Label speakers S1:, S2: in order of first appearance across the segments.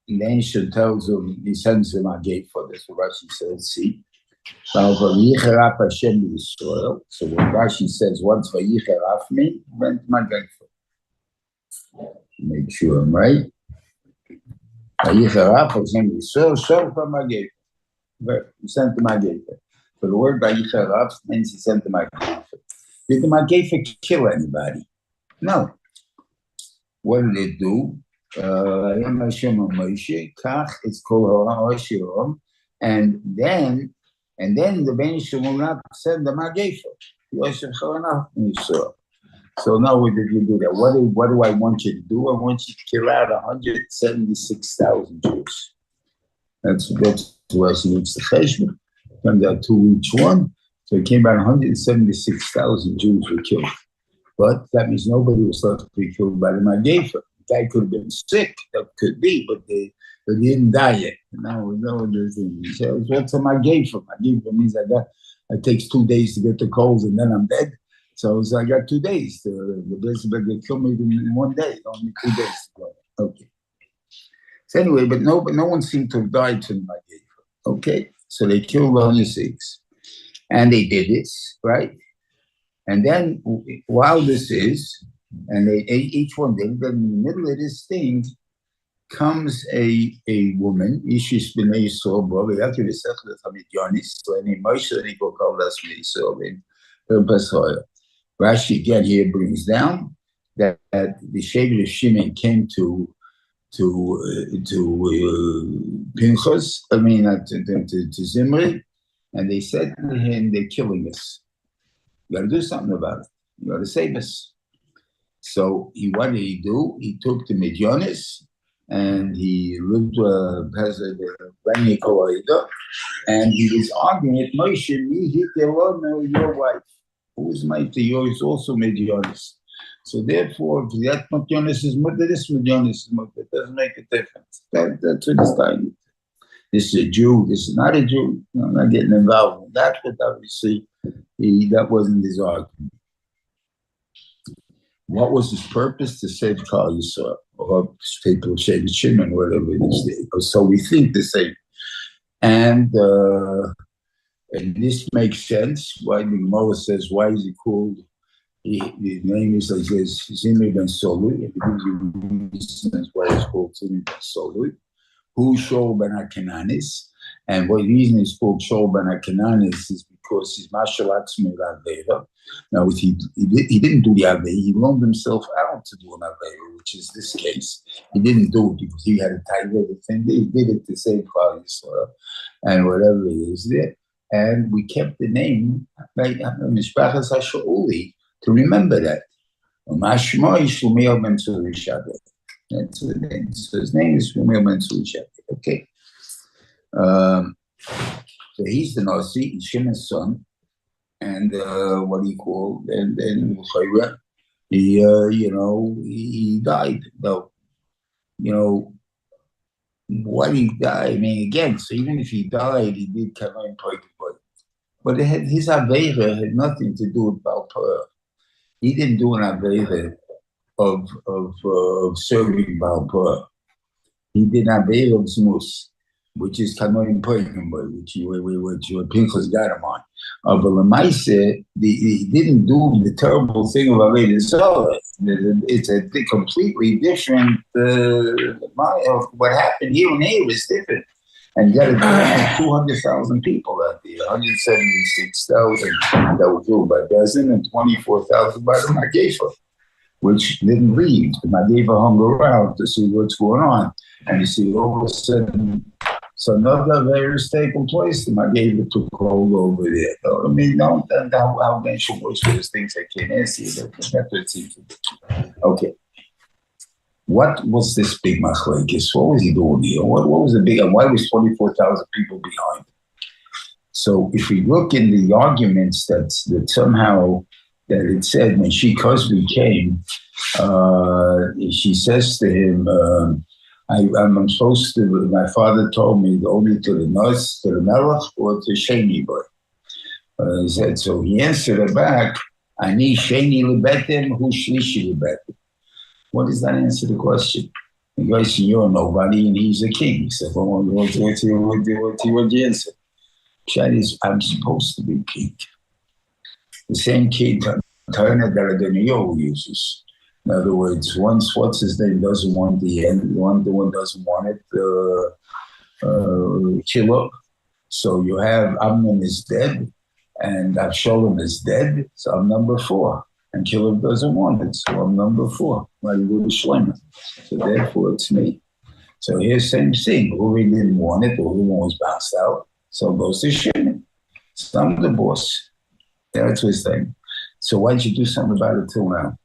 S1: the ancient tells him, he sends him a gate for this. So Rashi says, see. So when Rashi says, once Vayicheraf me, went to my gate for. Make sure I'm right. Vayicheraf Hashem Yisrael, so from my gate. He sent to my gate. So the word Vayicheraf means he sent to my gate. Did the Magefa kill anybody? No. What did it do? It's called Harav Shiur, and then the Benishim will not send the Magefa. So now what did you do that? What do I want you to do? I want you to kill out 176,000 Jews. That's why she needs the cheshbon. Comes out 2 each one. So it came out 176,000 Jews were killed. But that means nobody was left to be killed by the Magefa. The guy could have been sick, that could be, but he didn't die yet. Now we know the thing. He says, what's a Magefa? Magefa means it takes 2 days to get the coals and then I'm dead. So I got 2 days. They killed me in 1 day, only 2 days to go. Okay. So anyway, but no one seemed to have died from Magefa. Okay, so they killed only 6. And they did this, right? And then while this is, and they each one did, then in the middle of this thing comes a woman, Ishis B'nai Yisrael, Rashi again here brings down that the Shevet of Shimon came to Pinchos, to Zimri, and they said to him, they're killing us. You got to do something about it. You got to save us. So what did he do? He took the Midyanis and he lived as a and he was arguing at Moshe, me hit your wife. Who's my yours also Midyanis. So therefore, if that Midyanis is mother, this Midyanis is mother. It doesn't make a difference. That's what he's saying. This is a Jew, this is not a Jew. I'm not getting involved in that, but obviously that wasn't his argument. What was his purpose? To save Klal Yisrael, or people say the Shimon, whatever it is. So we think the same. And this makes sense. Why the Gemara says, why is he called? The name is like this, Zimri ben Solui. It gives you reasons why it's called Zimri ben Solui. Who Shol ben HaKananis, and what reason is called Shol ben HaKananis is because he's Mashal Atzmi Avera. Now, he didn't do the Avera, he loaned himself out to do an Avera, which is this case. He didn't do it because he had a tiger thing. He did it to save Klal Yisrael and whatever it is there. And we kept the name Mishpachas HaShauli to remember that. Mashma Shlomiel ben Tzuri Shabbat. That's the name. So his name is Shmuel ben Tzuri. Okay. So he's the Nasi, he's Shimon's son, and what do you call? And then he died. Though, what he died. I mean, again. So even if he died, he did come in but his Aveira had nothing to do with Baal Peor. He didn't do an Aveira of serving Baal Peor. He did an Aveira of Zmus, which is Kanoim Poikim, which Pinchos got him on. But Lamaise, he didn't do the terrible thing of Aveira Zola. It's a completely different. What happened here and here was different. And you got 200,000 people out there, 176,000 that were killed by Bezin and 24,000 by the Magefa, which didn't leave. The Magefa hung around to see what's going on. And you see, all of a sudden, so another virus taking place, the Magefa took hold over there. So, I mean, don't how ancient works for those things I can't answer you. That's what it seems to be. Okay. What was this big machlekes? What was he doing here? What was the big, and why was 24,000 people behind? So if we look in the arguments that somehow that it said when she Cosby came, she says to him, I'm supposed to, my father told me only to the nurse, to the melech, or to Sheni boy. He said, so he answered her back, Ani Sheni lebetem, hu shlishi lebetem. What does that answer the question? Guy's you're nobody and he's a king. He said, well, what's the answer? Chinese, I'm supposed to be king. The same king that the uses. In other words, once what's his name doesn't want the end, the one doesn't want it, kill up. So you have Amnon is dead and Avshalom is dead, so I'm number 4. And Caleb doesn't want it, so I'm number 4. So therefore it's me. So here's the same thing. Reuven didn't want it, Reuven was bounced out, so goes to Shimon. So I'm the boss. That's his thing. So why'd you do something about it till now?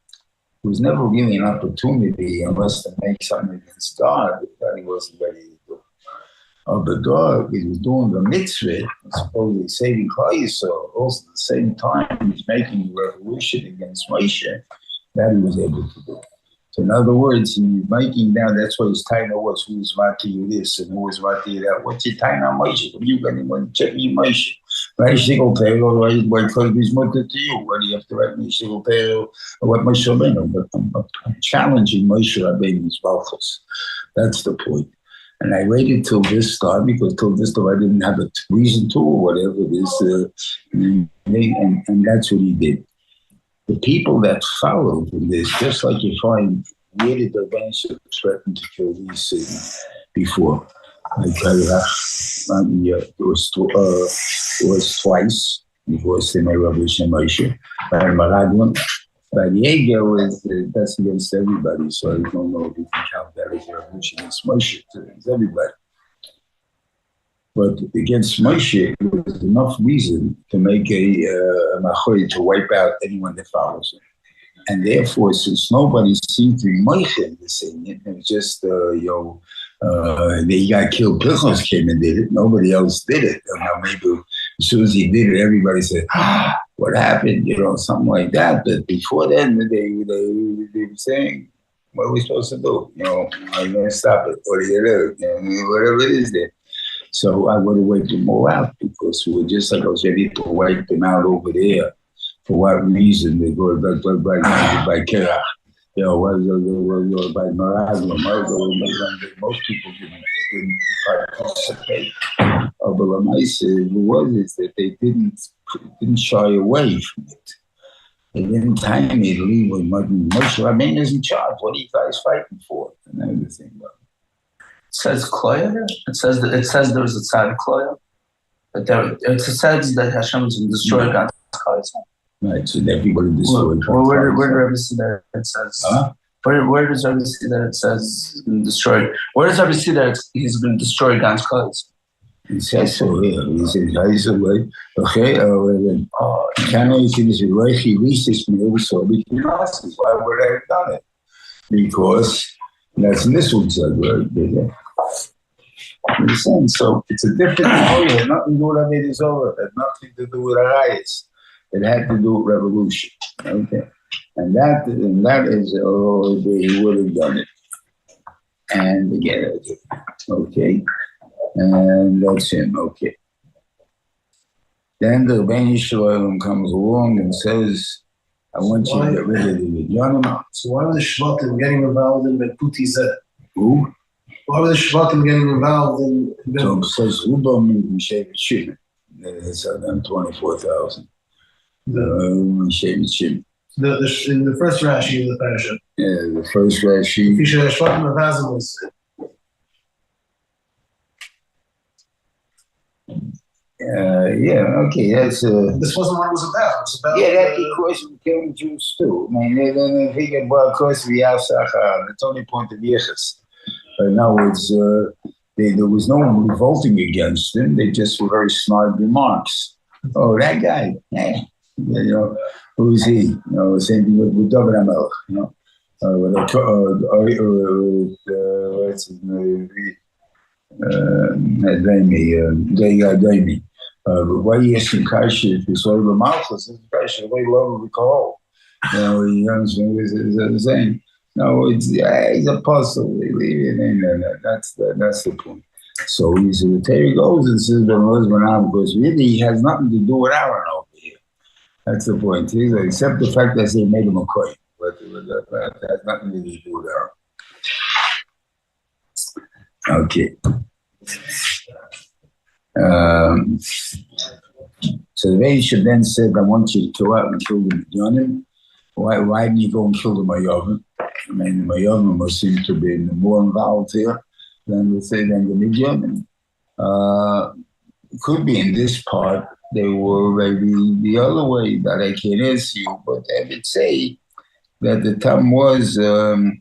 S1: It was never really an opportunity unless to make something against God that he wasn't ready to do. But God, he was doing the mitzvah, supposedly saving Christ, so also at the same time he's making a revolution against Moshe that he was able to do. So in other words, he's making down, that's why his taina was who's mati you this and who's mati you that. What's your taina Moshe? What are you going to check me Moshe? Right, single pay, or why cause he's mother to you? Why do you have to write me single pay or what Moshe Rabbeinu? But I'm challenging Moshe Rabbeinu's malchus. That's the point. And I waited till this time because till this time I didn't have a reason to or whatever it is. And that's what he did. The people that followed in this, just like you find, where did the bands threaten to kill these before? Like it was twice because they made revolution Moshe. And Maraglim. But Yeager was that's against everybody, so I don't know if you can count that as a revolution against Moshe. It's everybody. But against Moshe, there was enough reason to make a machoy to wipe out anyone that follows him. And therefore, since nobody seemed to be Moshe the same, it was just, they got killed, Pinchos came and did it, nobody else did it. And now maybe as soon as he did it, everybody said, what happened? Something like that. But before then, they were saying, what are we supposed to do? Are you going to stop it? What do you do? Whatever it is there. So I would have wiped them all out because we were just like I was ready to wipe them out over there. For what reason? They go by Kerach. By Maraglim. Most people didn't participate. But what I said was that they didn't shy away from it. They didn't time me to leave with Moshe Rabbeinu is in charge. What are you guys fighting for? And everything.
S2: It says Kloya. It says there was a tzaddik Kloya. It says that Hashem is going to destroy God's cause.
S1: Right, so everybody destroyed.
S2: Where do Rebbe see that it says? Where does Rebbe see that it says he's going to destroy? Where does Rebbe see that he's going to destroy God's cause?
S1: It says so here. He says, okay, can I see this? He reached this meal, so why would I have done it? Because that's in this one said, right? So it's a different story. It had nothing to do with Avodah Zarah. It had nothing to do with Arayos. It had to do with revolution. Okay. And that is, he would have done it. And again, okay. And that's him, okay. Then the Rebbeinu Shalom comes along and says, I want you to get rid of the Vidyanim.
S3: So why were the Shvatim getting involved in Beputi Zeh?
S1: Who?
S3: Why were the Shvatim getting involved in
S1: So it says, Rubam Mishevet Shimon. That's 24,000. In
S3: the first Rashi of the Parashah.
S1: Yeah, the first Rashi. Okay, that's
S3: this wasn't what it was about. It was about
S1: that's because we're killing Jews too. I mean, they don't think about of course we have Sachar. That's only point of Yechus. Now there was no one revolting against them. They just were very snide remarks. Oh, that guy, who's he? Same thing with David Amelch, what's his name? Why you asking Kashi if you saw the Malchus? Kashi, they love the call. He's saying, no, he's a puzzle. That's the point. So the Torah goes and says, because really he has nothing to do with Aaron over here. That's the point. Except the fact that they made him a coin. But that has nothing to do with Aaron. Okay. So the Rebbe then said, I want you to go out and kill the Midyanim. Why didn't you go and kill the Mayavim? I mean, the Mayavim must seem to be more involved here than the Midyanim. It could be in this part, they were maybe the other way that I can't answer you, but I would say that the time was that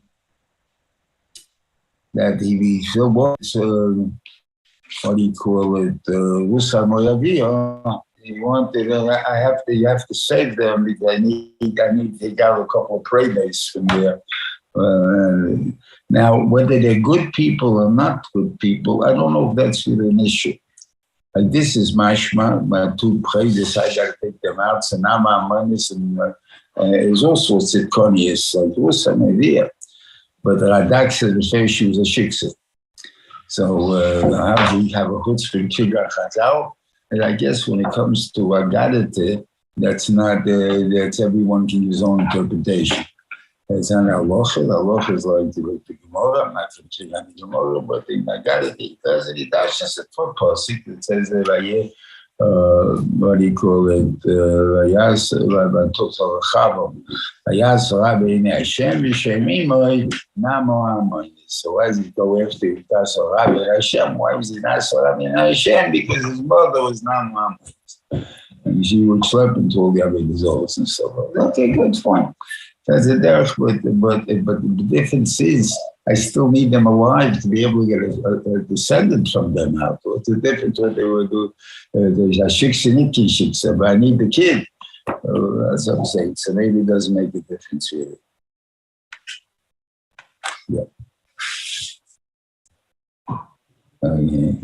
S1: he was, what do you call it, Rusa Moyavia. He wanted, you have to save them because I need to take out a couple of prey days from there. Now, whether they're good people or not good people, I don't know if that's really an issue. Like this is mashma, my two prayers, I got to take them out. So now my money and there's all sorts of conius, like there was some idea. But the Radak said the she was a shiksa. So how do you have a chutzpah kigar chazal? And I guess when it comes to agadite, that's not, that's everyone can use his own interpretation. It's not halacha. Halacha is like the Gemara. I'm not from Chilani Gemara, but in agadite, it does it. It does just a foot pasuk that says that what do you call it? Vayas v'totzal chavom. Vayas rabbeinu Hashem v'shemimoi namo amonis. So why does he go after V'totzal rabbeinu Hashem? Why was he not rabbeinu Hashem? Because his mother was namo amonis, and she would sleep into all the other results and stuff. Okay, good, fine. That's a derech, but the difference is, I still need them alive to be able to get a descendant from them out. What's the difference? What they will do? There's a shiksa, shiksa, but I need the kid. That's what I'm saying. So maybe it doesn't make a difference really. Yeah. Okay.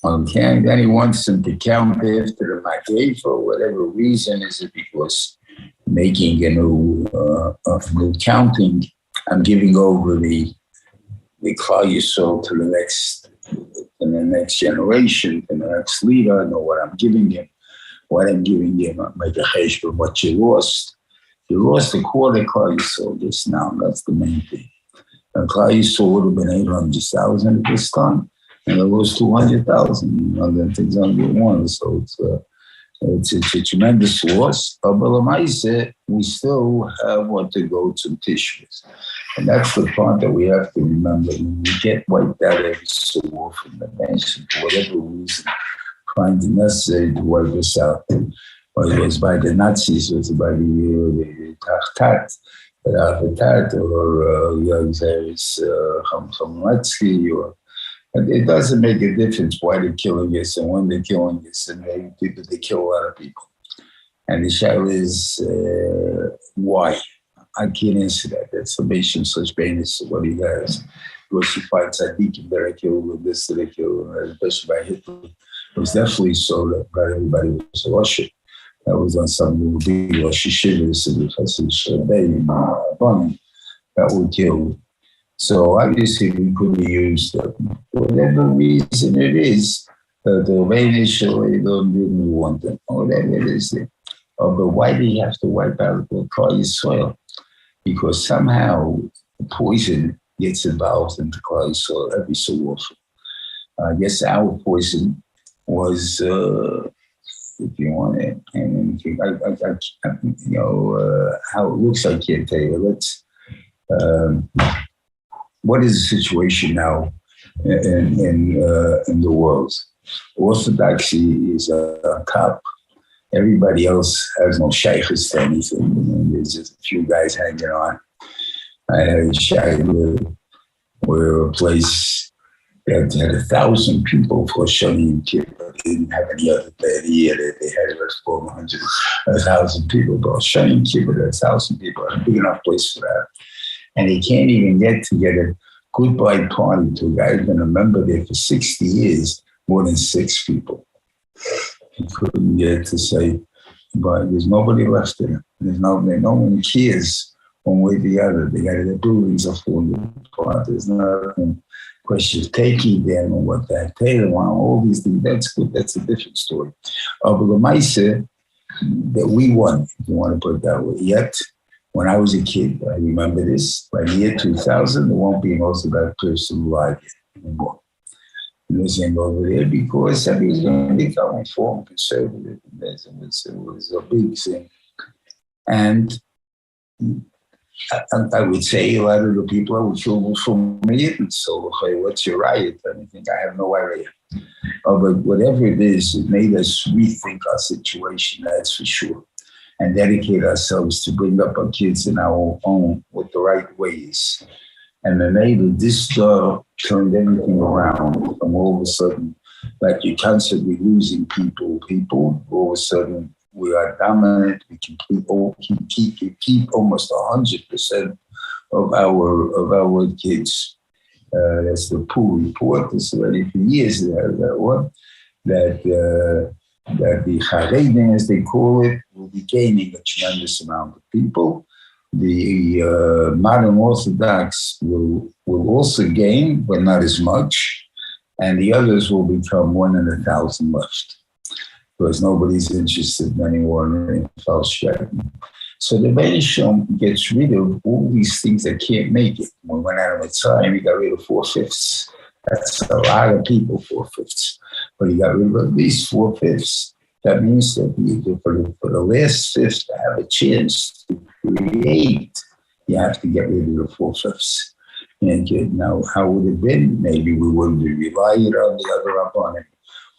S1: Okay, then he wants them to count after the Magay for whatever reason. Is it because making a new counting? I'm giving over the Klal Yisrael to the next generation, to the next leader. I know what I'm giving him. What I'm giving him, I make a chesh for what you lost. You lost a quarter Klal Yisrael just now. That's the main thing. And Klal Yisrael would have been 800,000 at this time. And it was 200,000, that's exactly one. So it's a tremendous loss. But we still want to go to Tishmas. And that's the part that we have to remember. When we get wiped out every so often, the nation, for whatever reason, find it necessary to wipe us out. Whether it was by the Nazis, or it was by the Tachtat, or Chamletsky, or it doesn't make a difference why they're killing us and when they're killing us, and maybe people, they kill a lot of people. And the shadow is why? I can't answer that. That's the Meshim such banis what he does. Because you find tzaddikim that are killed with this, that are killed, especially by Hitler. It was definitely so that not everybody was a Russian. That was on some big Rosh Hashivas and the Chassid that were killed. So obviously we could be used, whatever reason it is, the initially don't really want them, whatever it is. But why do you have to wipe out the Klal Yisrael? Because somehow poison gets involved in the Klal Yisrael every so often. I guess our poison was, if you want it, and how it looks, I can't tell you. Let's. What is the situation now in the world? Orthodoxy is a top. Everybody else has no shaykhs to anything. There's just a few guys hanging on. I had a shaykh where a place that had 1,000 people for Shalim Kippur. They didn't have any other day of the year. They had about 400, 1,000 people. But Shalim Kippur, that's 1,000 people. A big enough place for that. And he can't even get a goodbye party to a guy who's been a member there for 60 years, more than 6 people. He couldn't get to say, but there's nobody left there. No one cares one way or the other. They got the buildings are falling apart. There's no question of taking them or what that tail on, all these things. That's good. That's a different story. But the Maisa that we won, if you want to put it that way, yet When I was a kid, I remember this, by the year 2000, there won't be an Orthodox person alive anymore. Listening over there because everybody's going to become informed, conservative. It was a big thing. And I would say a lot of the people I would feel from me, so what's your riot? And I think I have no idea. But whatever it is, it made us rethink our situation, that's for sure, and dedicate ourselves to bring up our kids in our own with the right ways. And then maybe this turned everything around from all of a sudden, like you're constantly losing people, all of a sudden we are dominant, we can keep almost 100% of our kids. That's the pool report. This already for years that one, that the Haredim, as they call it, will be gaining a tremendous amount of people. The modern Orthodox will also gain, but not as much, and the others will become 1 in 1,000 left, because nobody's interested anymore in Feinstein. So the Benisham gets rid of all these things that can't make it. When we went out of time, he got rid of 4/5. That's a lot of people, 4/5. But he got rid of at least 4/5. That means that for the last fifth to have a chance to create, you have to get rid of the 4/5. And now, how would it have been? Maybe we would have relied on the other opponent.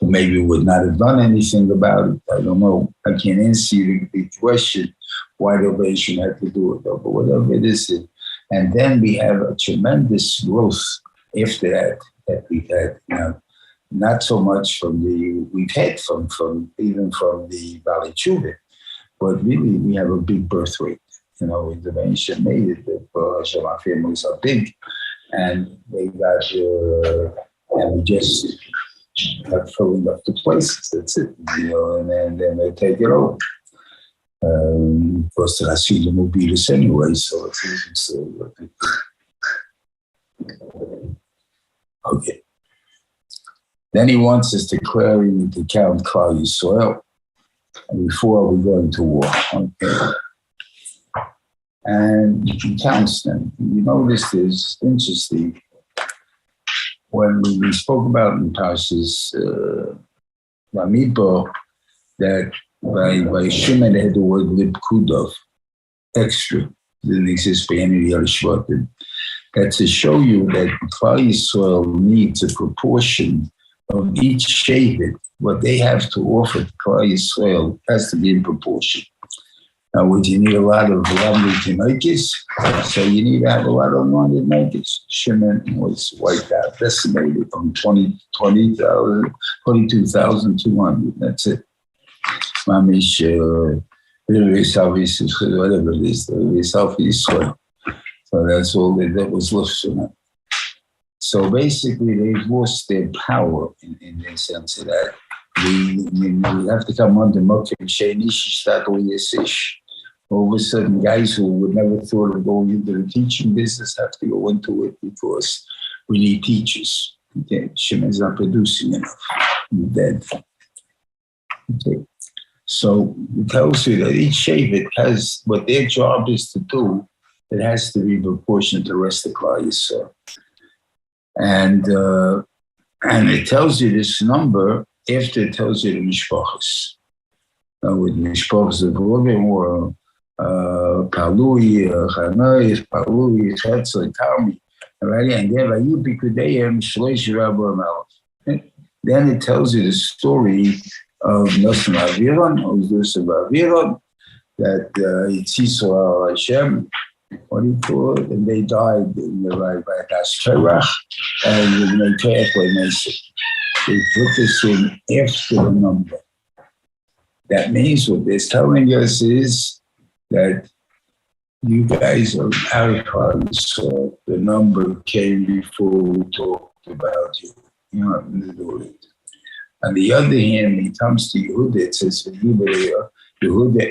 S1: Or maybe we would not have done anything about it. I don't know. I can't answer you the question why the Nation had to do it, though. But whatever it is, and then we have a tremendous growth after that we've had. Not so much we've had from the Valley Tshuva, but really we have a big birth rate. The Nation made it that our families are big, and they got, and we just have filling up the places. That's it, and then they take it over. Because the Hasidim will beat us anyway, so it's easy. So, okay. Then he wants us to count Klal Yisrael before we go into war. Okay. And he counts them. You notice this interesting. When we spoke about in Parshas Bamidbar, that by Shimon they had the word Lipkudov, extra, didn't exist by any of the other Shvatim. That's to show you that Klal Yisrael needs a proportion of each Shevet. What they have to offer to Klal Yisrael has to be in proportion. Now, would you need a lot of lovely Tinoikis? So you need to have a lot of wanted Nikes. Shimon was wiped out, decimated from 22,200. That's it. Mamish, whatever it is, the South Israel. So that's all that was left for them. So basically, they've lost their power in the sense of that. We have to come under Mokim Sheinish, Yesish. All of a sudden, guys who would never thought of going into the teaching business have to go into it because we need teachers. Okay, Shemon's not producing enough. You're dead. Okay. So it tells you that each Shevet has what their job is to do. It has to be proportionate to the rest of Klal Yisrael. And it tells you this number after it tells you the Mishpachos. Now with Mishpachos of Reuven or Palui, Chanoi, Palui, Chetzel, Talmi, already, and then then it tells you the story of Nosson Aviron, that Yitzisra Hashem, what do you call it? And they died by Tasherach, and they put this in after the number. That means what they're telling us is that you guys are out, so the number came before we talked about you. You know nothing to do with it. On the other hand, when it comes to Yehuda, it says, Yehuda,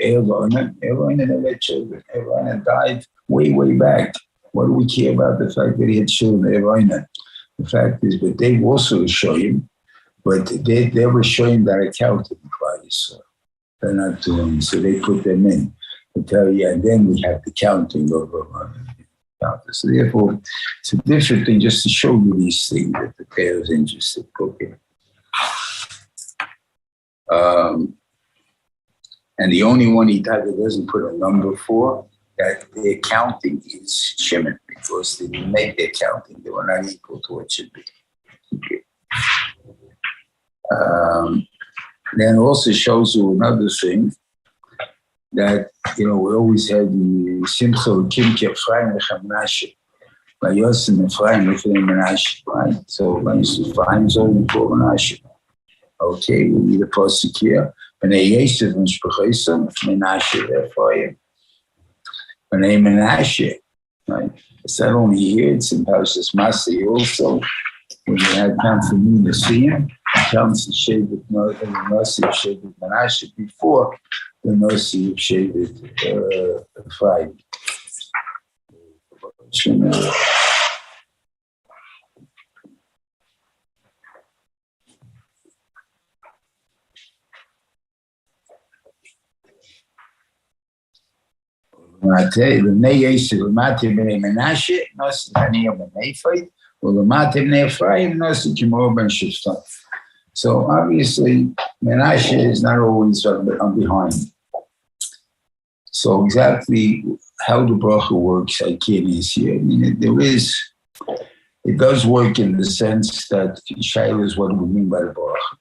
S1: Aaron never had children. Aaron died way, way back. What do we care about the fact that he had children, Aaron? The fact is, but they also show him, but they were showing that accounted in Klal Yisrael. They're not doing, so they put them in. will tell you, and then we have the counting of so therefore, it's a different thing just to show you these things that the pair is interested. Okay. And the only one he doesn't put a number for, that their counting is Shimon, because they didn't make their counting. They were not equal to what should be. Okay. Then also shows you another thing, that, we always had the Simcha Kimke Efraim Lechamnashe. By Yosem Efraim Menashe, right? So by Efraim is only for Menashe. Okay, we need a pasuk here. Bnei Yosef and Shpachosam Menashe Efraim. Bnei Menashe, right? It's not only here; it's in Parshas Masay also. When you had come from me to see him, counts the Shevet Nasi of Shevet Menashe before the Nasi of Shevet Efraim. Bnei Yosef, Lamate Bnei Menashe, Nasi Taniyah Bnei Ephraim, or Lamate Bnei Ephraim, Nasi Kimor Ben Shiftan. So obviously, Menashe is not always behind. So exactly how the bracha works, I can't answer. I mean, it does work in the sense that Shaila is what we mean by the bracha.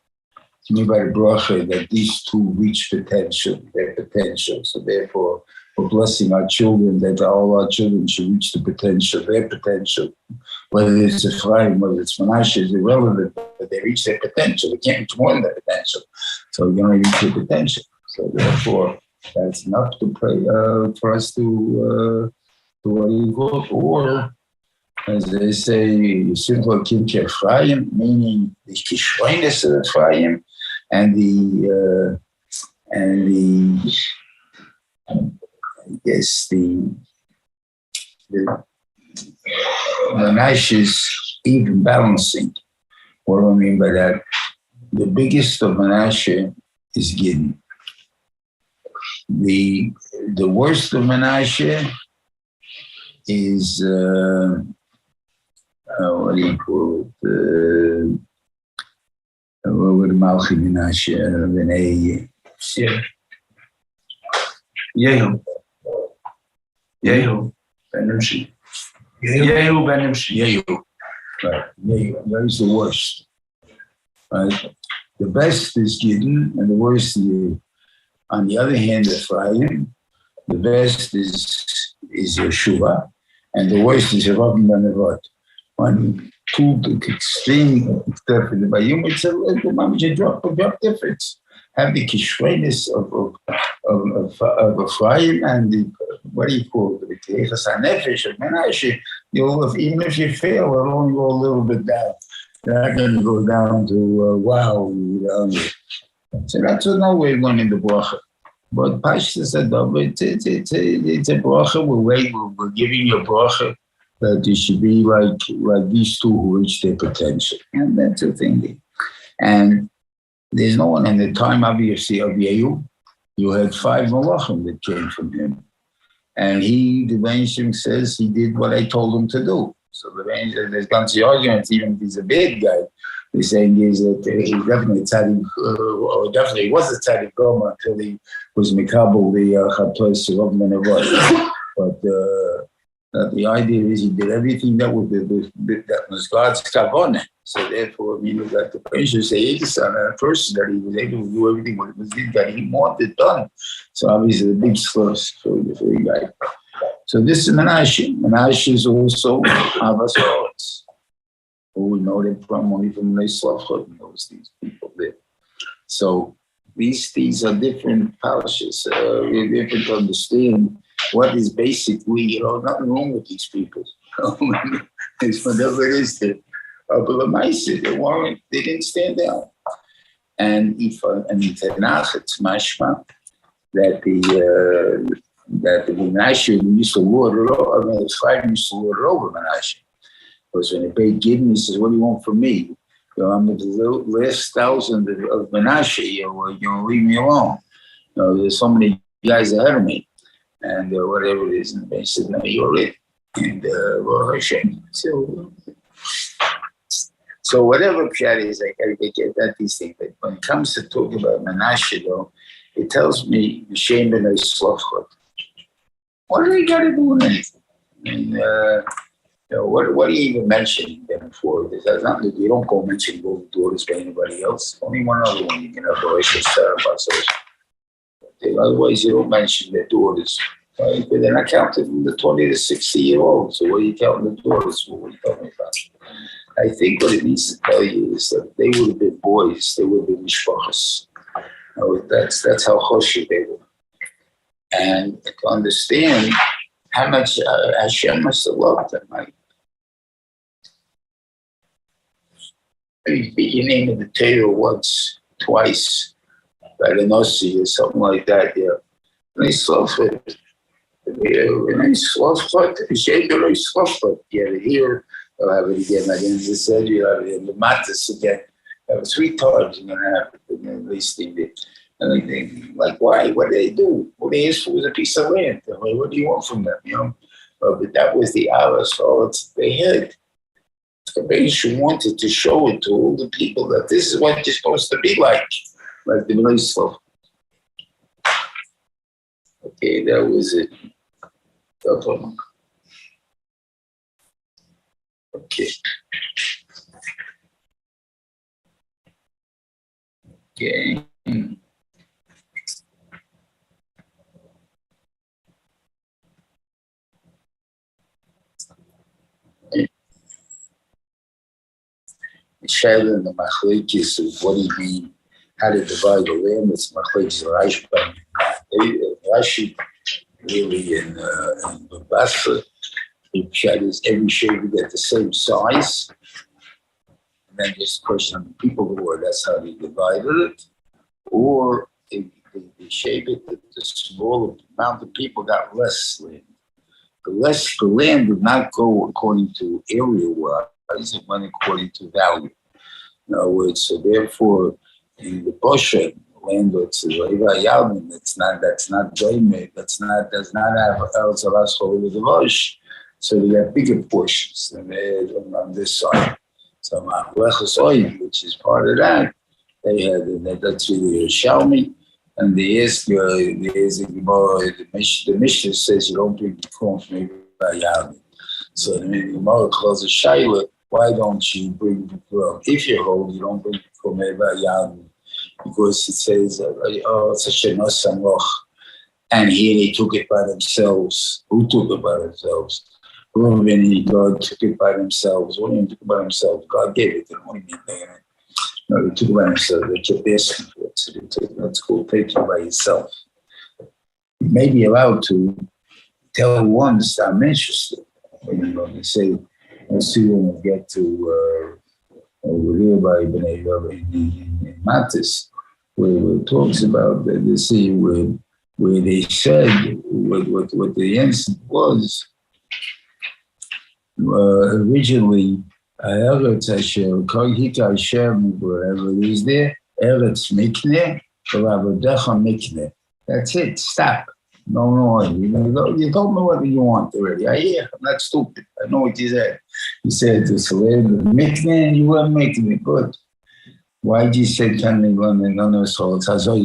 S1: We mean by the bracha that these two reach their potential. So therefore, we're blessing our children, that all our children should reach their potential. Whether it's Ephraim, whether it's Menashe, is irrelevant, but they reach their potential. They can't reach more than their potential. So you're going to reach their potential. So therefore, that's enough to pray for us to what you call, or as they say, Simcha Kimke Efraim, meaning the Kishreines of Ephraim, and the Menashe's even balancing. What do I mean by that? The biggest of Menashe is Gideon. The worst of Menashe is what do you call it? What would Malchi Menashe?
S2: Yehu Ben Nimshi. Yehu Ben Nimshi.
S1: Yehu. Right. Yehu is the worst. Right. The best is Gideon, and the worst is Yehu. On the other hand, Ephraim, the best is Yeshua, and the worst is Harav Reuven Feinstein. One, two extreme different. By you, it's a drop difference. Have the kishrenis of Ephraim and the, what do you call it, the Keichas HaNefesh of Menashe. Even if you fail, it'll only go a little bit down. You're not going to go down to wow. So that's another way of learning the bracha. But Parshas said, it's a bracha. We're giving you a bracha that you should be like these two who reach their potential. And that's the thing. And there's no one in the time, obviously, of Yehu. You had 5 malachim that came from him. And the Benishim says he did what I told him to do. So there's lots of arguments, even if he's a bad guy. They're saying is that he definitely tzaddik, or definitely was a tzaddik gomer until he was mikabel the chatos of Menavot. But the idea is he did everything that was God's kavanah. So therefore, that the Pinchos say on a person that he was able to do everything what was did that he wanted done. So obviously the big slurs for the guy. So this is Menashe. Menashe is also Avas Haaretz. We know them only from Leislavchot knows these people there. So these are different parashas. We're different to understand what is basically, nothing wrong with these people. It's whatever it is that they didn't stand out. And in Tanakh, it's mashma that the Menashe used to lord over Menashe. Because when the beit Gideon, he says, "What do you want from me? I'm the last 1,000 of Menashe. Leave me alone. There's so many guys ahead of me." and whatever it is, and they said, no, you're it. And Hashem. So whatever pshat is, I gotta get at these things. But when it comes to talking about Menashe, though, it tells me the shame and the slofchot. What do they got to do with anything? I mean, what are you even mentioning them for? This has nothing to do. You don't go mention both daughters by anybody else. Only one other one you can have a otherwise, you don't mention their daughters. Right? But they're not counted from the 20 to 60-year-olds. So what are you counting the daughters for? What are you talking about? I think what it needs to tell you is that they would have been boys. They would have been mishpachas. That's how choshev they were. And to understand how much Hashem must have loved them, right? You beat your name in the Torah once, twice, by the Nossi or something like that, yeah. Nice love for it. Nice love for it. Nice love for it. You have it here, you'll have it again. Like in the said, you'll have it in the Matas again. You have it 3 times, you're going to have it at least in it. And they think, like, why? What do they do? What they asked for was a piece of land. Like, what do you want from them? You know, but that was the hours. So they had. The Rebbeinu wanted to show it to all the people that this is what you're supposed to be like the Bnei. Okay, that was it. Okay. Okay. Shadow and the machlekes of what do you mean, how to divide the land. It's machlekes Rashi really in the Basra. The shadow is every shade we get the same size, and then just question on the people who are. That's how they divided it, or they shape it that the smaller amount of people got less land. The land did not go according to area wise. It went according to value. In other words, so therefore, in the Boshe land, it's that's not Doime, does not have Eretz Arash with the Bosh. So they have bigger portions than on this side. So Ma'alechus Oim, which is part of that, they had that's really a Shalmi, and the Mishnah says you don't bring the corn from Yavin. So the Gemara calls a Shaila. Why don't you bring the corn? If you're holy, you don't bring the corn Yavin, because it says, it's such a nosanloch. And here they took it by themselves. Who took it by themselves? Reuven and God took it by themselves. What do you mean took it by themselves? God gave it to them. What do you mean? No, they took it by themselves. They kept asking for it. So they took, that's called taking it by yourself. You may be allowed to tell ones that I'm interested. They say, let's see when we get to over here by in Matis, where it talks about the see where they said what the answer was originally Eretz Hashem, Hika Hashem, wherever it is there, Eretz Mikne, Avadecha Mikne. That's it. Stop. No. You told me what you want already. I hear. I'm not stupid. I know what you said. You said it's Mikne and you weren't making it good. Why did you say can they run and on us all? That's what he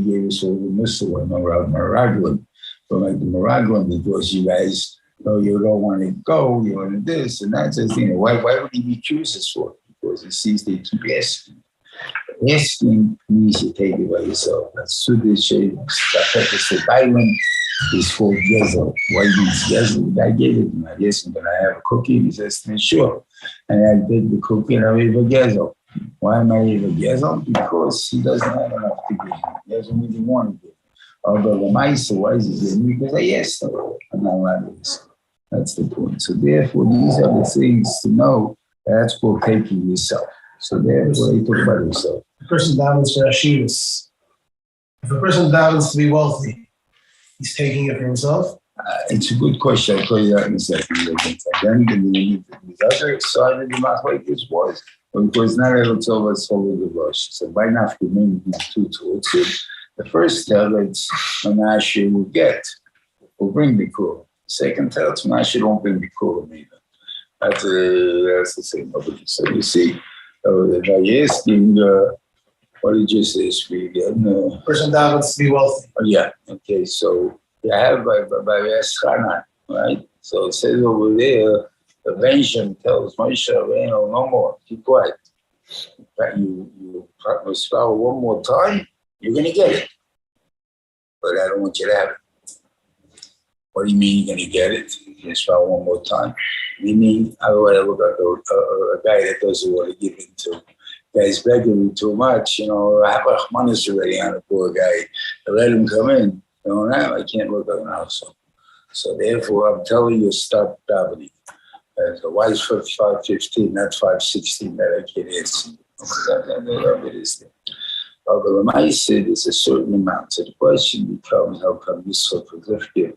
S1: gave us all the missile and Maraglan. But like the Maraglan, because you guys, you don't want to go, you want to this, and that's the thing. Why would he be chooses for it? Because he sees they keep asking. Asking means you take it by yourself. That's Sudish, the Bailan is called Gezel. Why means Gezel? I gave it to him. I asked him, can I have a cookie? He says to me, sure. And I did the cookie and I gave a Gezel. Why am I giving Gezel? Because he doesn't have enough to give him. He doesn't really want to give. Although the Maisa, why is he giving me? Because I asked him. I'm not allowed to ask. That's the point. So therefore, these are the things to know. That's called taking yourself. So therefore, he talk about himself.
S3: A person davens for Ashivas. If a person davens to be wealthy, he's taking it for himself?
S1: It's a good question. I'll tell you that in a second. Then the other side of the machlekes was because not every tov is holy the Rosh. So by now, we mean these two towards it. The first teretz Menashe will bring Bikurim. Second teretz Menashe don't bring Bikurim either. That's the same. So you see, by asking, what did you say?
S3: Person happens to be wealthy.
S1: Oh, yeah. Okay. So you have by Eschana, right? So it says over there, the Benjamin tells Moshe, no more. Keep quiet. You spell one more time, you're going to get it. But I don't want you to have it. What do you mean you're going to get it? You spell one more time. You mean, otherwise I look like a guy that doesn't want to give in to. Guy's begging me too much, I have Rahmanis already on a poor guy. I let him come in. Now I can't look at him now. So therefore, I'm telling you, stop davening. Why is 5:15, not 5:16 that I can answer? It is there. Although I said there's a certain amount. So the question becomes, how come this sort of lifted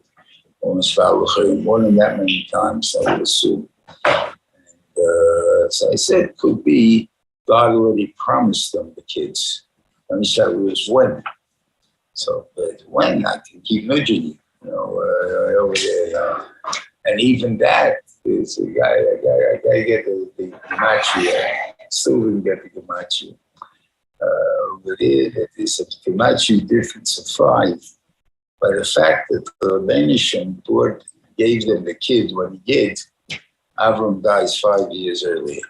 S1: almost more than that many times, I would assume. And, so I said, could be God already promised them, the kids. And he said it was when. So, but when, I can keep nudging you, over there. And even that, is a guy, I got to get the Gematria. Still didn't get the Gematria. But there's a Gematria difference of 5. By the fact that the Benishim gave them the kid when he did, Avram dies 5 years earlier.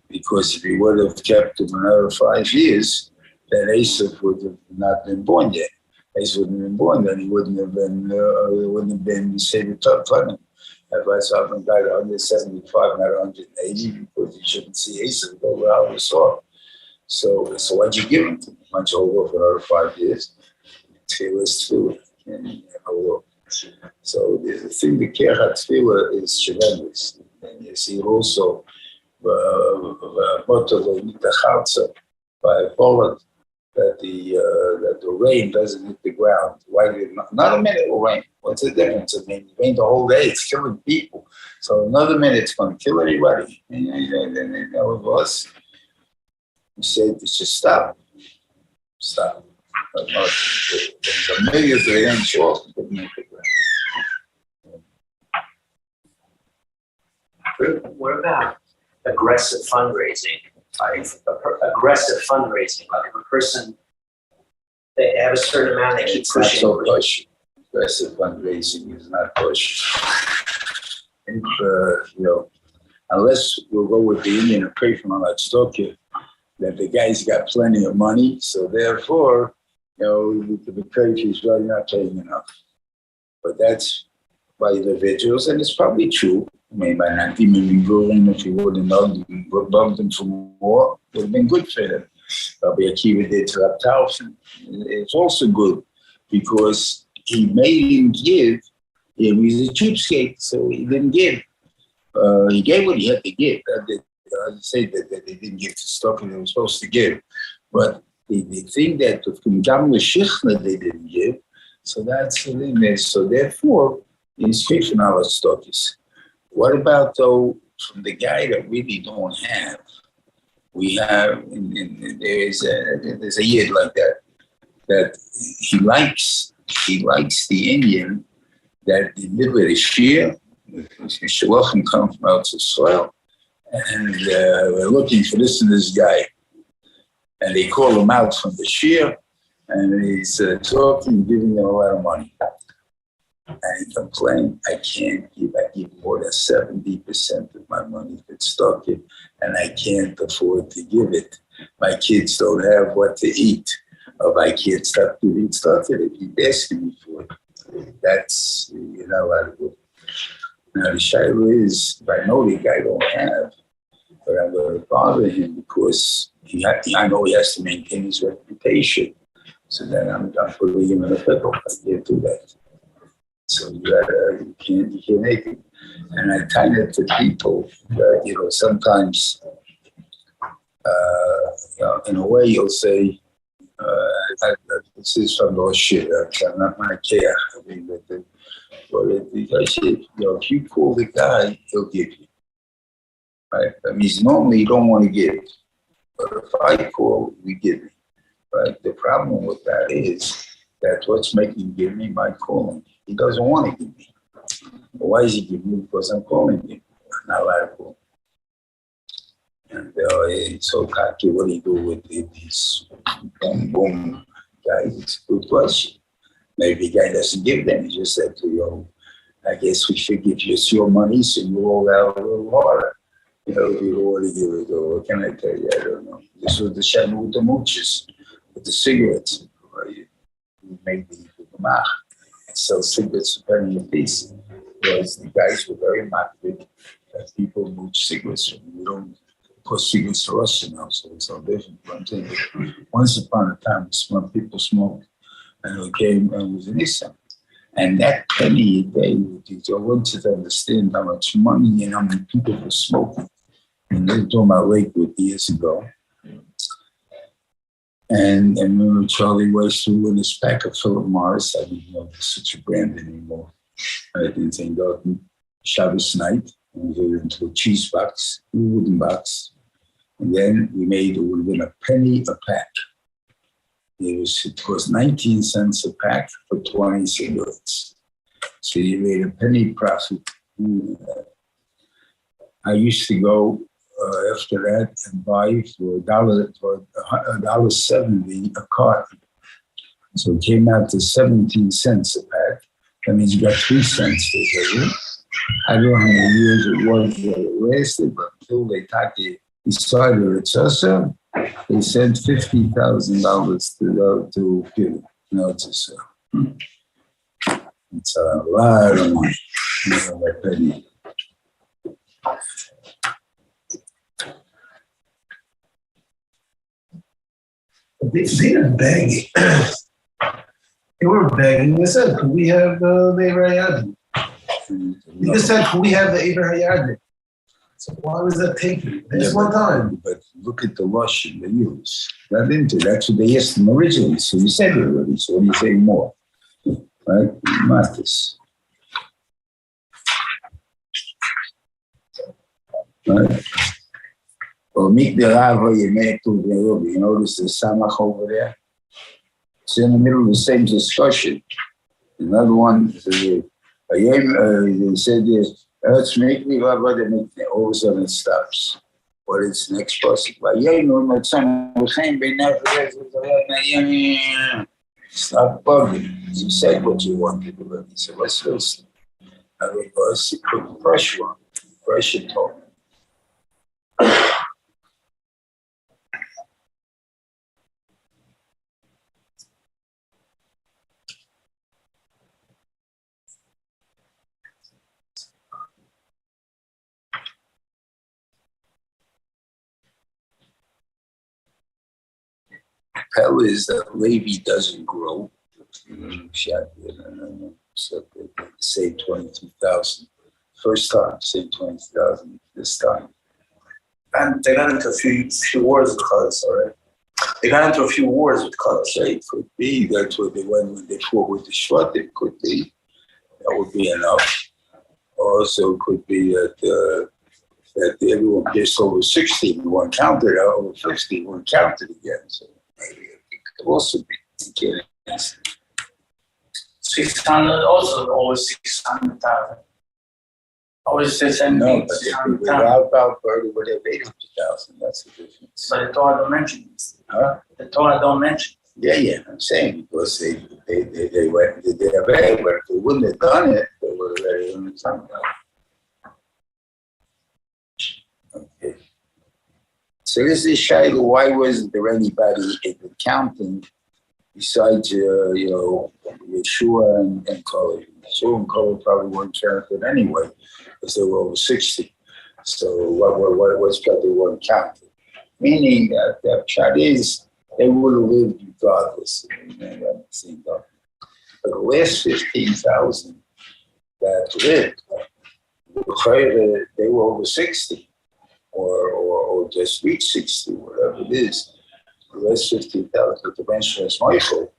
S1: Because if he would have kept him another 5 years, then Esav would have not been born yet. Esav wouldn't have been born, then he wouldn't have been saved top funding. That's why Avram died at 175, not 180, because you shouldn't see Esav go without the sword. So why'd you give him to him? Why don't you hold off another 5 years? Tefillah is tefillah. So there's a thing, the Kerach Tefillah is tremendous. And you see also by Poland that the rain doesn't hit the ground. Why did not a minute will rain? What's the difference? I mean, it rained the whole day, it's killing people. So another minute it's going to kill everybody. And that was us. We said to just stop. There's a million of them short.
S4: What about aggressive fundraising? Aggressive fundraising, like if a person, they have a certain amount, they keep pushing.
S1: It's not so push. Aggressive fundraising is not push. And, unless we'll go with the Indian and pray from Allah Tzedakah, that the guy's got plenty of money, so therefore, we could be crazy if he's really not paying enough. But that's by individuals, and it's probably true. I mean, by not even going, if you wouldn't know, you would bump them for more, it would have been good for them. Rabbi Akiva did to Raptaufen. It's also good because he made him give. He was a cheapskate, so he didn't give. He gave what he had to give. I say that they didn't give the stuff they were supposed to give. But the thing that with Gamla Shichna they didn't give, so that's the thing. So therefore, he's fixing our stockies. What about, though, from the guy that really don't have? We have, there's a yid like that he likes the Indian that delivered a shear, Shalachim come from out of soil, and we're looking for this and this guy. And they call him out from the shear, and he's talking, giving them a lot of money. And he complained, I can't give, I give more than 70% of my money if it's stuck in, and I can't afford to give it. My kids don't have what to eat, or I can't stop giving stuff in it. Keep asking me for it. That's, you're not allowed to do it. Now the shaila is, if I know the guy don't have, but I'm going to bother him because I know he has to maintain his reputation. So then I'm putting him in a pickle. I can't do that. So you can't make it. And I kind of to people that, sometimes, in a way you'll say, this is from those shit, I'm not my care. I mean, I say, if you call the guy, he'll give you. Right? That means normally you don't want to give. But if I call, we give you. Right? The problem with that is that what's making him give me my calling. He doesn't want to give me. Why is he giving me? Because I'm calling him. I'm not allowed to call. And it's so cocky. What do you do with these boom, boom guys? It's a good question. Maybe the guy doesn't give them. He just said to you, I guess we should give you your money so you all out a little harder. You know, if you don't want to give it, or what can I tell you? I don't know. This was the shadow with the mooches, with the cigarettes. Right? Made the gemach and sell cigarettes for penny a piece. Because the guys were very motivated that people mooch cigarettes. We don't put cigarettes for us now, so it's all different. But I'm saying once upon a time, people smoked, and it came and it was an issue. And that penny a day, I wanted to understand how much money and how many people were smoking. And they were talking about Lakewood years ago. And I remember Charlie Weiss threw in his pack of Philip Morris. I didn't know there's such a brand anymore. I didn't think of Shabbos night. And we went into a cheese box, a wooden box. And then we made, it would have been a penny a pack. It cost 19 cents a pack for 20 cigarettes. So you made a penny profit. I used to go after that and buy for $1.70 a carton. So it came out to 17 cents a pack. That means you got 3 cents for it. I don't know how many years it was that it lasted, but until they decided it's awesome, they sent $50,000 to give it. It's a lot of money. That penny.
S3: They didn't beg. They weren't begging. They said, "Could we have the Eber Hayadim?" They just said, "Could we have the Eber Hayadim?" So why was that taken? This one time.
S1: But look at the Russian they use. That's what they asked them originally. So you said it already. So what do you say more? Right? Matis. Right? Well, meet the Rava you made to the Rebbe. You notice the Samach over there? It's in the middle of the same discussion. Another one, they said this, let's make me Rava, they make me. All of a sudden it stops. What is the next person? Stop bugging. You said what you wanted already. So let's listen. I mean, you put pressure on. Pressure talk. Hell is that Levi doesn't grow. So they say 22,000. First time, say 20,000 this time.
S2: And they got into a few wars with Chutz, all right? They got into a few wars with Chutz.
S1: It could be. That's what they went when they fought with the Shvatim. Could be. That would be enough. Also, could be that everyone gets over 60, one counted, over 50, one counted again. So maybe it could also be.
S2: 600, also always 600,000. Always say same
S1: No,
S2: thing.
S1: but if we without Birdie would have 800,000. That's the difference.
S2: But the Torah don't mention it.
S1: Huh?
S2: The Torah don't mention it.
S1: Yeah, I'm saying because they went, they have but if they wouldn't have done it, they would have already done it somehow. Okay. So this is Shiloh. Why wasn't there anybody in the counting besides, Yeshua and Kol? Yeshua and Kol probably weren't counted anyway because they were over 60. So what's got they weren't counted? Meaning that the shot is they would have lived regardless. But the last 15,000 that lived, they were over 60 or just reached 60, whatever it is. The last 15,000 with the mention is Michael.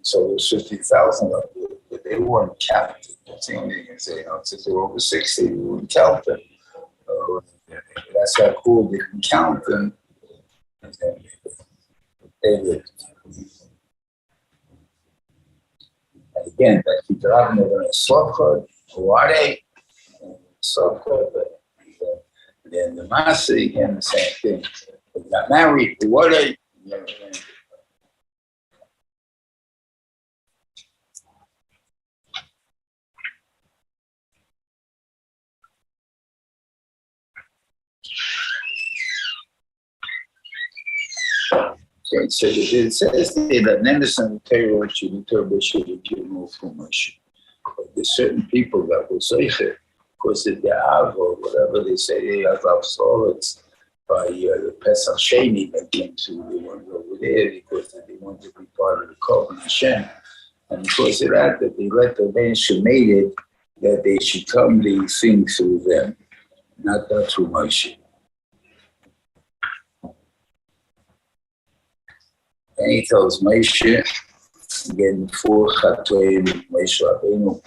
S1: So there's 50,000 of them, but they weren't counted. That's the only thing I can say. Since they were over 60, we wouldn't count them. That's how cool they can count them. They lived. again, that you drive in a soft code, soft code, then the master, again, the same thing. They got married, what are okay, so it says that Nenderson Torah should give more information. But there's certain people that will say it because if they have or whatever they say they have solids by the Pesach Sheni that came to they want to go over there because they want to be part of the Kohen Hashem. And because of that they let the nation made it that they should come these things through them, not that through Moshe. And he tells Moshe, again, before Chatoim, Moshe Rabbeinu,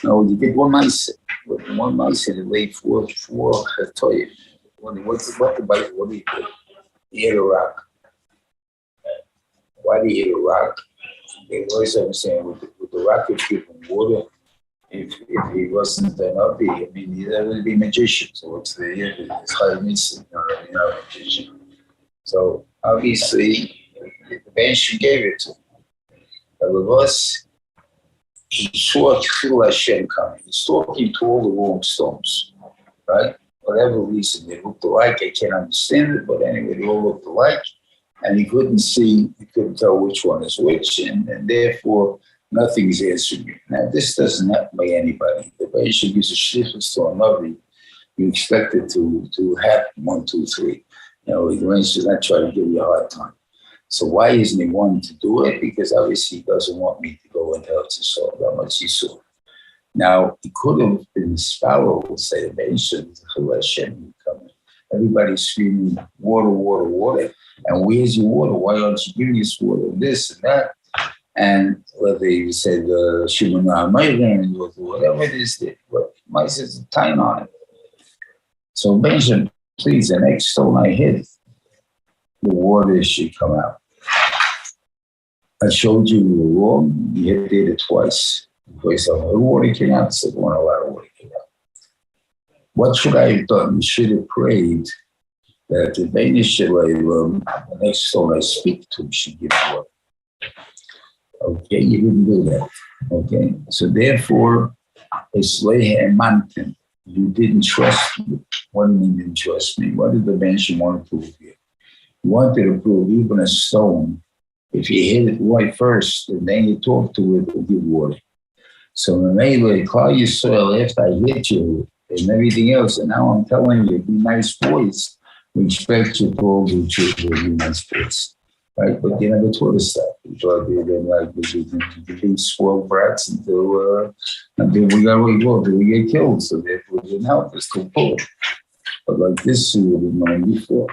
S1: no, you did one mice. One mice and it laid four Chatoim. What the Bible, what do you do? He hit a rock. Why did he hit a rock? They always understand with the rock would give him water. If he wasn't an Navi, I mean, he'd never be a magician. So what's the Chayim, not a magician. So obviously, the bench gave it to him. But with us, he saw Tchil Hashem coming. He's talking to all the wrong stones, right? Whatever reason, they looked alike. I can't understand it, but anyway, they all looked alike. And he couldn't tell which one is which, and therefore, nothing is answering you. Now, this doesn't happen by anybody. The bench gives a shlichus to a Navi. You expect it to happen 1, 2, 3. You know, the bench does not try to give you a hard time. So why isn't he wanting to do it? Because obviously he doesn't want me to go and help to solve how much he saw. Now, he could have been Sparrow, say, the nation, Hashem coming. Everybody's screaming, water, water, water. And where's your water? Why aren't you giving us water? This and that. And whether he said, Shimon Mayran, or whatever it is, what Mike says a time on it. So Benjamin, please, the next stone I hit, the water should come out. I showed you wrong. You did it twice. Twice the water came out. Said one, a lot of water came out. What should I have done? You should have prayed that the the next stone I speak to should give water. Okay, you didn't do that. Okay, so therefore, it's a mountain. You didn't trust me. What do you mean you didn't trust me? What did the mention want to prove here? You wanted to prove even a stone. If you hit it right first, and then you talk to it, it will give water. So when they call you soil after I hit you and everything else, and now I'm telling you, be nice boys. We expect you to all do children, be nice boys. Right? But you never taught us that. We thought we be spoiled brats until we got where we go, until we get killed. So therefore it didn't help us to pull it. But like this, we would have known before.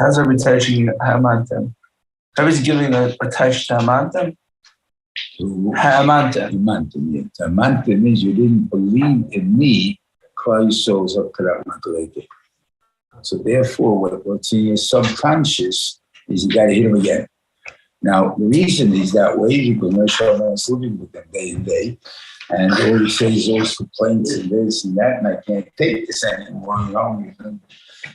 S2: How's every teaching Ha'amantim? Everybody's giving a touch to Ha'amantim? Ha'amantim.
S1: Ha'amantim means you didn't believe in me, Christ souls up to that. So therefore, what's in your subconscious is you got to hit him again. Now, the reason is that way because Moshe is living with them day and day, and all he says is always complaints and this and that, and I can't take this anymore.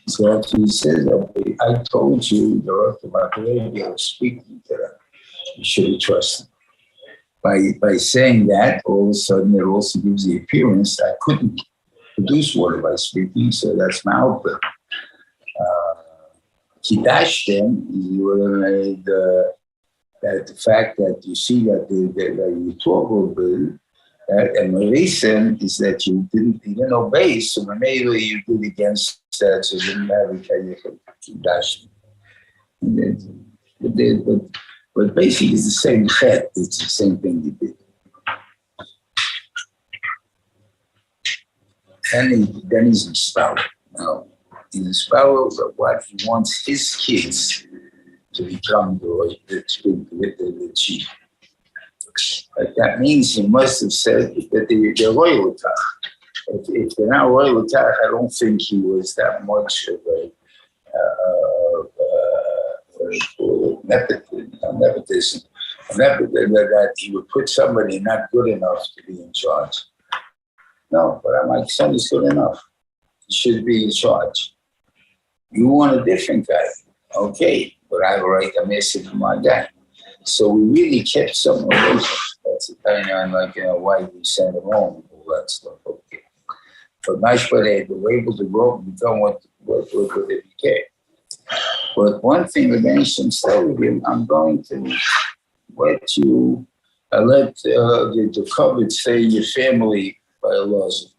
S1: So after he says, okay, I told you the earth about the lady I was speaking to them. You should have trusted. By saying that, all of a sudden it also gives the appearance that I couldn't produce water by speaking, so that's my output. Kidashtem, you would have made that the fact that you see that you talk a little bit, and the reason is that you didn't obey, so maybe you did against that, so you didn't have a Kidashtem. But basically it's the same chet, it's the same thing you did. Then he's inspired. Now, he's inspired of what he wants his kids to become the chief. But that means he must have said that they're royal. If they're not royal, I don't think he was that much of a nepotism. Never that he would put somebody not good enough to be in charge. No, but my son is good enough. He should be in charge. You want a different guy, okay, but I have a right to mess it for my guy. So we really kept some relations. That's the kind of like, why we sent him home, all that stuff, okay. But they were able to grow and become what they became. But one thing the nation said with him, I'm going to let you, let the covet stay in your family by a laws.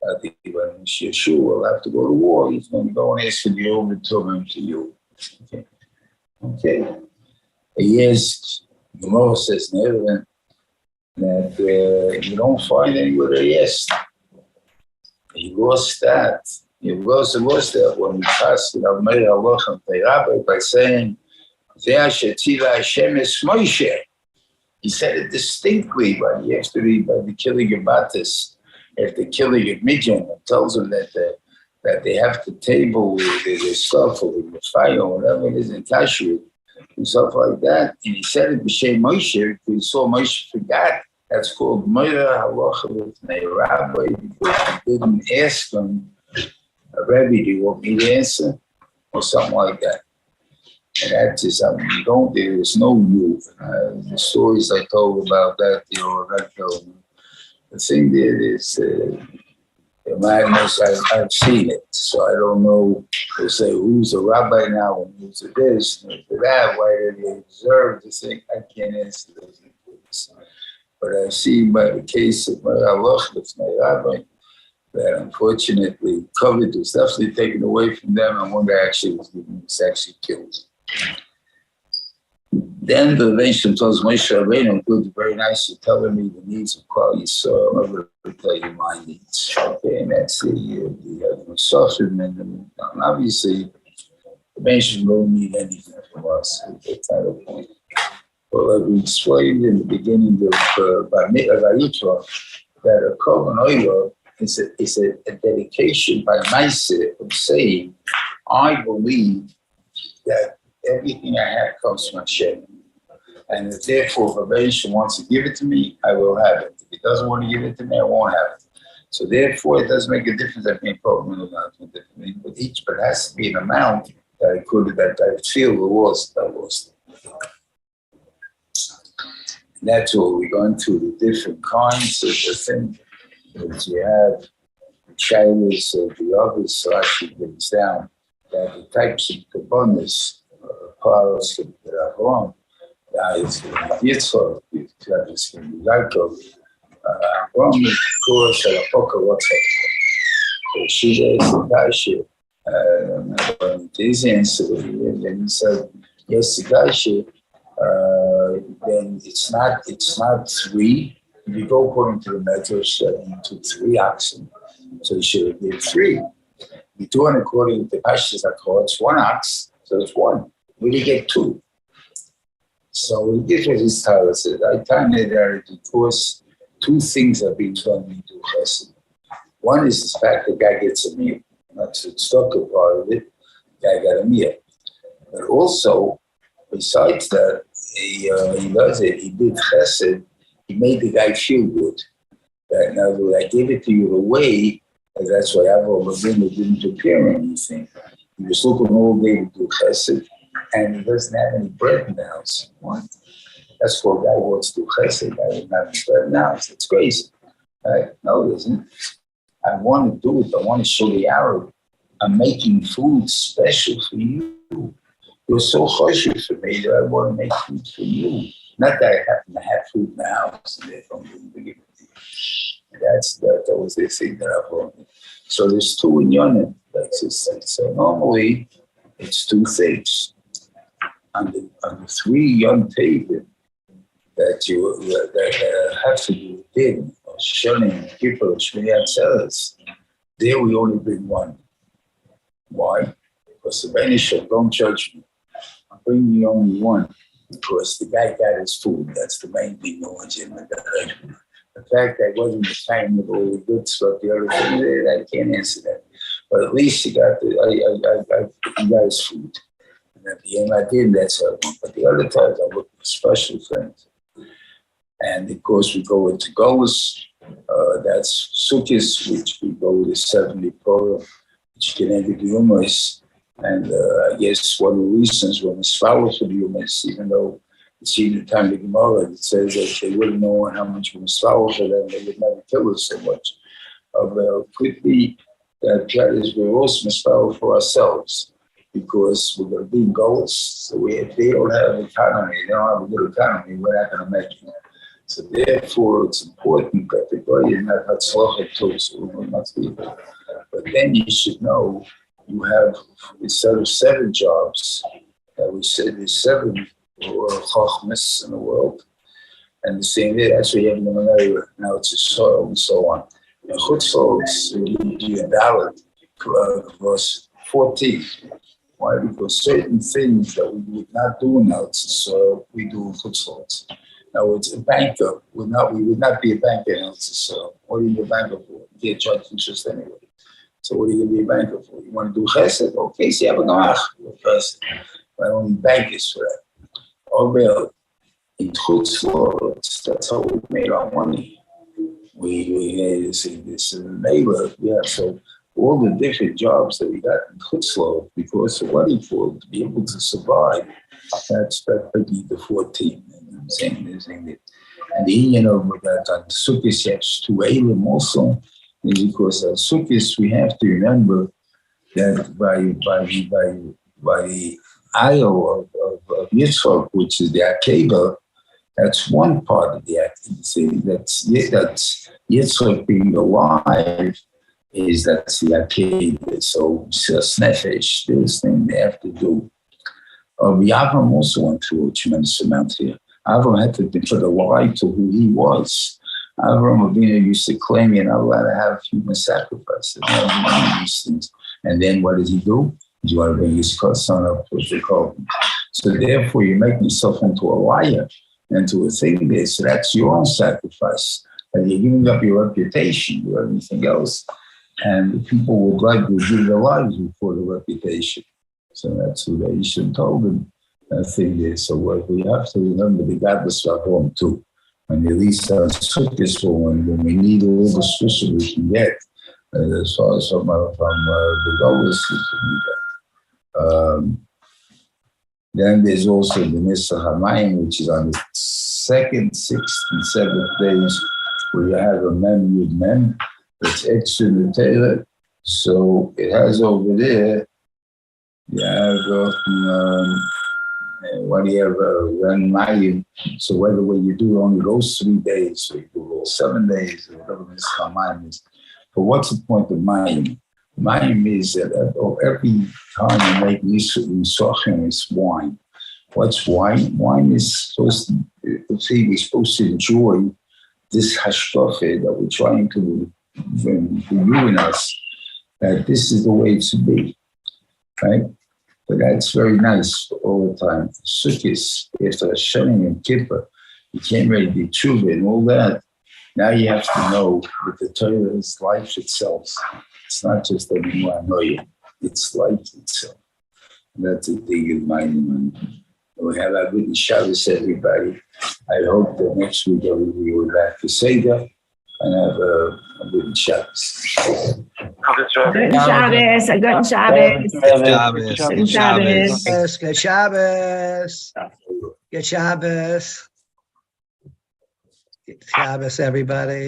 S1: I think when Yeshua will have to go to war, he's going to go and ask for the overturn to you. Okay. Yes, the Gemara says in Aaron that you don't find anywhere yes. He lost that. He lost that when we passed it. I've made a look on the rabbi by saying, he said it distinctly by the killing of Batis, after killing of Midian, and tells them that they have to table the stuff or the fire or whatever it is in Kashrut and stuff like that. And he said it b'shem Moshe because he saw Moshe forgot. That's called Moira Halacha with a rabbi because he didn't ask him, Rabbi, do you want me to answer? Or something like that. And that is something you don't do. There's no move. The stories I told about that, the thing there is, the madness, I've seen it. So I don't know, they say, who's a rabbi now and who's a this and who's a that? Why do they deserve to think? I can't answer those things. But I see by the case of my halacha with my rabbi, that unfortunately COVID was definitely taken away from them, and one guy actually was actually killed. Then the Reuven tells Moshe Rabbeinu, good, very nice, you're telling me the needs of Klal Yisrael. I'm going to tell you my needs. Okay, and that's the Seforim, and obviously the Reuven don't need anything from us at that kind of point. Well, like we explained in the beginning of Vayikra, that a Kohen Oila is a dedication by Maaseh of saying, I believe that everything I have comes from Hashem. And that therefore, if a Reuven wants to give it to me, I will have it. If he doesn't want to give it to me, I won't have it. So therefore, it doesn't make a difference that being Kohen or not. But it has to be an amount that I feel lost. And that's all we're going through the different kinds of the thing. As you have the Chinese of the others, so actually brings down that the types of kabbanis, Parshas of the Avraham, it's going to be Yitzchak, it's going to be Ya'akov, Avraham, of course, and Apoka, what's up? Shida is the Gashi. When his answer, then he said, yes, the Gashi, then it's not three. If you go according to the Medrash, he took 3 oxen, so he should have given 3. You do it according to the Parshas, it's 1 ox, so it's 1. Where do you get 2? So he gives what his Torah says. I tell you that because 2 things are being done when you do chesed. One is the fact the guy gets a meal. That's the stuck part of it. The guy got a meal. But also, besides that, he does it. He did chesed. He made the guy feel good. That now I gave it to you away, and that's why Avram didn't appear or anything. He was looking all day to do chesed, and he doesn't have any bread in the house. What? That's for a guy who wants to do chesed. I don't have any bread in the house. It's crazy. Right? No, it isn't. I want to do it. I want to show the Arab. I'm making food special for you. You're so choshev for me that I want to make food for you. Not that I happen to have food in the house and therefore I'm going to give it to you. That was the thing that I wanted. So there's 2 in Yonah. So normally it's 2 things. On the 3 Yom Tevim that have to do with din, or shunning people, Shmini Atzeres, there we only bring 1. Why? Because the Benishah, don't judge me. I'm bringing you only 1. Because the guy got his food. That's the main thing. No one's in the direction. The fact that I wasn't the time with all the good stuff, the other thing, I can't answer that. But at least he got his food. And at the end, I did. That's how I want. But the other times, I'm looking special things. And of course, we go into Golas, that's Sukkis, which we go with 70 Torah, which can end the Yumas. And I guess one of the reasons when it's followed for the Yumas, even though it's in the time of the Gemara, it says that they wouldn't know how much was followed for them, they would never kill us so much. Could be that we're also misfollowed for ourselves, because we're going to be in Golas. So if they don't have an economy, they don't have a good economy, we're not going to make it. So therefore, it's important that the guy is not Hatzlachet too, so we will not be there. But then you should know, you have, instead of 7 jobs, that we said there's 7 Chachmas in the world. And the same day, that's why you have the Manera. Now it's a soil and so on. And Chutzlos, you ballot was 14. Why? Because certain things that we would not do in soil, we do in Chutzlos. Now, it's a banker. We would not be a banker in so what are you a banker for? You can't charge interest anyway. So what are you going to be a banker for? You want to do chesed? Okay, so you have a gamach for chesed. But only bankers for that. Oh, well, in Chutzlos, that's how we made our money. We this in the neighborhood. Yeah, so all the different jobs that we got in Chutzlos, because of what he for, to be able to survive, that's the 14. Saying that. And the Indian of that on Sukkot has 2 Elim also, is because on Sukkot we have to remember that by the aisle of Yitzchak, which is the Akeba, that's one part of the activity. That's Yitzchak being alive, that's the Akeba. So Nefesh, this thing they have to do. Yavram also went through a tremendous amount here. Avram had to put a lie to who he was. Avram Avinu used to claim you're not allowed to have human sacrifices. And then what does he do? He's going to bring his son up with the covenant. So therefore, you make yourself into a liar, into a thing there. So that's your own sacrifice. And you're giving up your reputation, or everything else. And the people would like to give their lives before the reputation. So that's what they should told him. Thing there. So we have to remember the godless Avram too. When at least Sukkot for when we need all the sushi we can get, as far as from the godless we can get. Then there's also the Nisa Hamayim, which is on the 2nd, 6th, and 7th days, where you have a mem with mem. It's extra in the Torah. So it has over there. You have when you have Ren Mayim, so whether you do only those 3 days, or you do all 7 days, or whatever this Mayim is. But what's the point of Mayim? Mayim is that every time you make Nisachim, it's wine. What's wine? Wine is supposed to, we're supposed to enjoy this hashkafe that we're trying to renew in us, that this is the way it should be, right? But that's very nice all the time. Sukkot, after Hashem and Kippur, you can't really be tshuva and all that. Now you have to know that the Torah is life itself. It's not just anymore annoying. It's life itself. And that's the thing in mind. We have a good Shabbos, everybody. I hope that next week everybody will be back to Seder and have a good Shabbos.
S5: Good Shabbos, a good Shabbos. Good Shabbos.
S3: Good Shabbos. Good Shabbos. Good Shabbos, everybody.